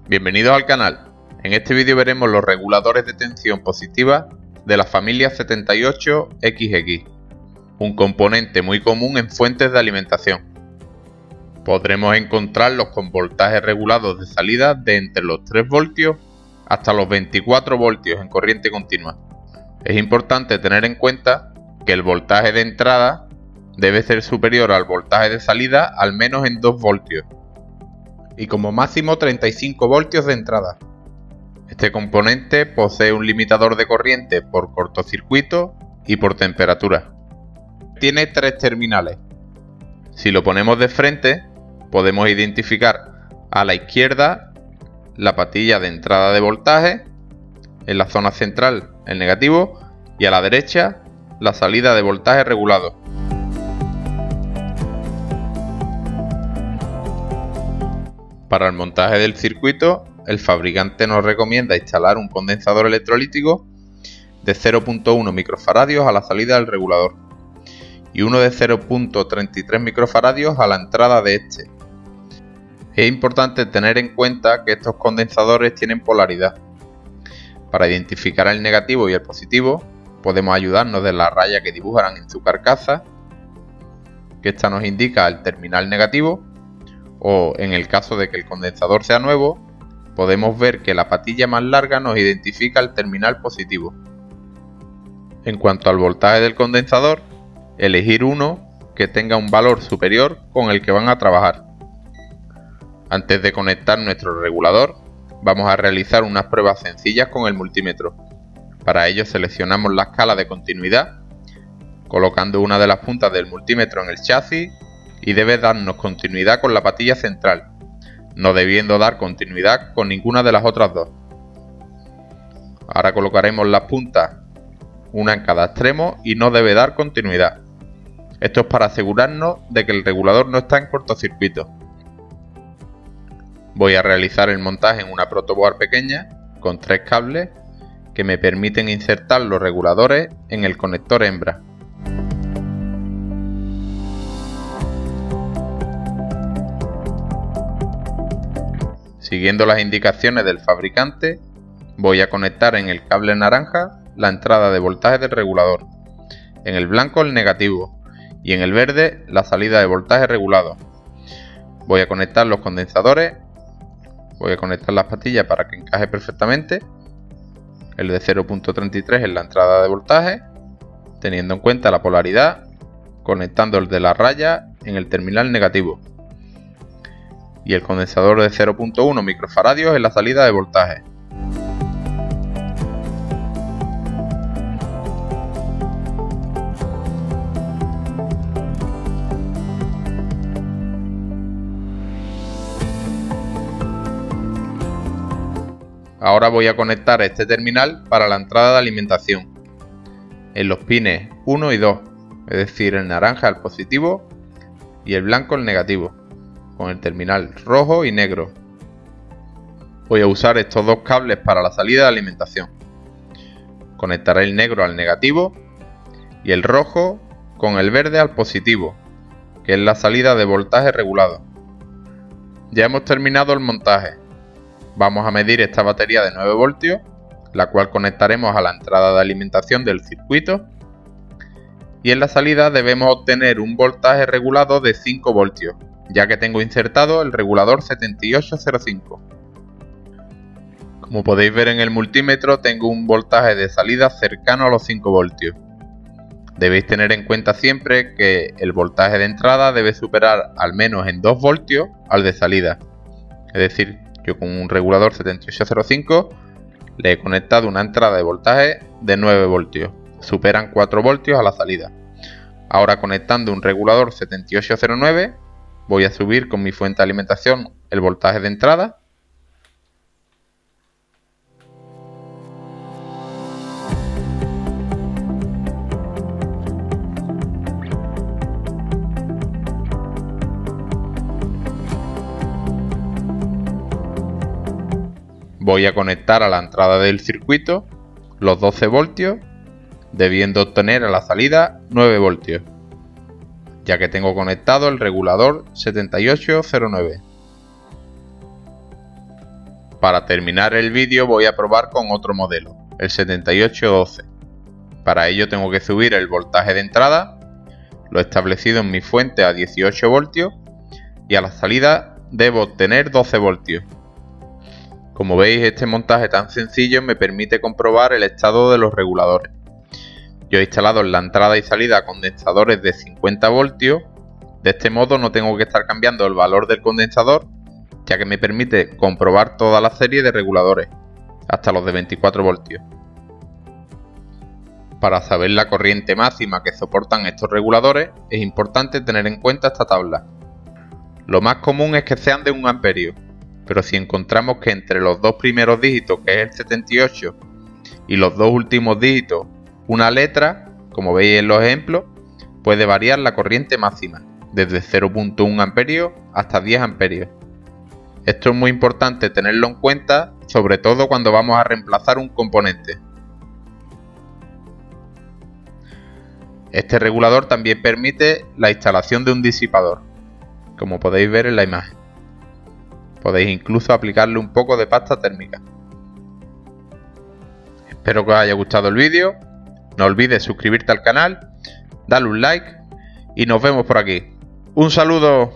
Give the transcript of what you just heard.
Bienvenidos al canal. En este vídeo veremos los reguladores de tensión positiva de la familia 78XX, un componente muy común en fuentes de alimentación. Podremos encontrarlos con voltajes regulados de salida de entre los 3 voltios hasta los 24 voltios en corriente continua. Es importante tener en cuenta que el voltaje de entrada debe ser superior al voltaje de salida al menos en 2 voltios y como máximo 35 voltios de entrada. Este componente posee un limitador de corriente por cortocircuito y por temperatura. Tiene 3 terminales. Si lo ponemos de frente, podemos identificar a la izquierda la patilla de entrada de voltaje, en la zona central el negativo y a la derecha la salida de voltaje regulado. Para el montaje del circuito, el fabricante nos recomienda instalar un condensador electrolítico de 0.1 microfaradios a la salida del regulador y uno de 0.33 microfaradios a la entrada de este. Es importante tener en cuenta que estos condensadores tienen polaridad. Para identificar el negativo y el positivo, podemos ayudarnos de la raya que dibujarán en su carcasa, que esta nos indica el terminal negativo, o en el caso de que el condensador sea nuevo, podemos ver que la patilla más larga nos identifica el terminal positivo. En cuanto al voltaje del condensador, elegir uno que tenga un valor superior con el que van a trabajar. Antes de conectar nuestro regulador, vamos a realizar unas pruebas sencillas con el multímetro. Para ello seleccionamos la escala de continuidad, colocando una de las puntas del multímetro en el chasis y debe darnos continuidad con la patilla central, no debiendo dar continuidad con ninguna de las otras dos. Ahora colocaremos las puntas, una en cada extremo, y no debe dar continuidad. Esto es para asegurarnos de que el regulador no está en cortocircuito. Voy a realizar el montaje en una protoboard pequeña con 3 cables que me permiten insertar los reguladores en el conector hembra. Siguiendo las indicaciones del fabricante, voy a conectar en el cable naranja la entrada de voltaje del regulador, en el blanco el negativo y en el verde la salida de voltaje regulado. Voy a conectar los condensadores. Voy a conectar las patillas para que encaje perfectamente. El de 0.33 en la entrada de voltaje, teniendo en cuenta la polaridad, conectando el de la raya en el terminal negativo. Y el condensador de 0.1 microfaradios en la salida de voltaje. Ahora voy a conectar este terminal para la entrada de alimentación en los pines 1 y 2, es decir, el naranja el positivo y el blanco el negativo, con el terminal rojo y negro. Voy a usar estos dos cables para la salida de alimentación. Conectaré el negro al negativo y el rojo con el verde al positivo, que es la salida de voltaje regulado. Ya hemos terminado el montaje. Vamos a medir esta batería de 9 voltios, la cual conectaremos a la entrada de alimentación del circuito, y en la salida debemos obtener un voltaje regulado de 5 voltios, ya que tengo insertado el regulador 7805. Como podéis ver en el multímetro, tengo un voltaje de salida cercano a los 5 voltios. Debéis tener en cuenta siempre que el voltaje de entrada debe superar al menos en 2 voltios al de salida. Es decir, yo con un regulador 7805 le he conectado una entrada de voltaje de 9 voltios. Superan 4 voltios a la salida. Ahora conectando un regulador 7809 voy a subir con mi fuente de alimentación el voltaje de entrada. Voy a conectar a la entrada del circuito los 12 voltios, debiendo obtener a la salida 9 voltios. ya que tengo conectado el regulador 7809. Para terminar el vídeo voy a probar con otro modelo, el 7812. Para ello tengo que subir el voltaje de entrada, lo he establecido en mi fuente a 18 voltios y a la salida debo obtener 12 voltios. Como veis, este montaje tan sencillo me permite comprobar el estado de los reguladores. Yo he instalado en la entrada y salida condensadores de 50 voltios, de este modo no tengo que estar cambiando el valor del condensador, ya que me permite comprobar toda la serie de reguladores, hasta los de 24 voltios. Para saber la corriente máxima que soportan estos reguladores, es importante tener en cuenta esta tabla. Lo más común es que sean de 1 amperio, pero si encontramos que entre los dos primeros dígitos, que es el 78, y los dos últimos dígitos, una letra, como veis en los ejemplos, puede variar la corriente máxima, desde 0.1 amperio hasta 10 amperios. Esto es muy importante tenerlo en cuenta, sobre todo cuando vamos a reemplazar un componente. Este regulador también permite la instalación de un disipador, como podéis ver en la imagen. Podéis incluso aplicarle un poco de pasta térmica. Espero que os haya gustado el vídeo. No olvides suscribirte al canal, darle un like y nos vemos por aquí. ¡Un saludo!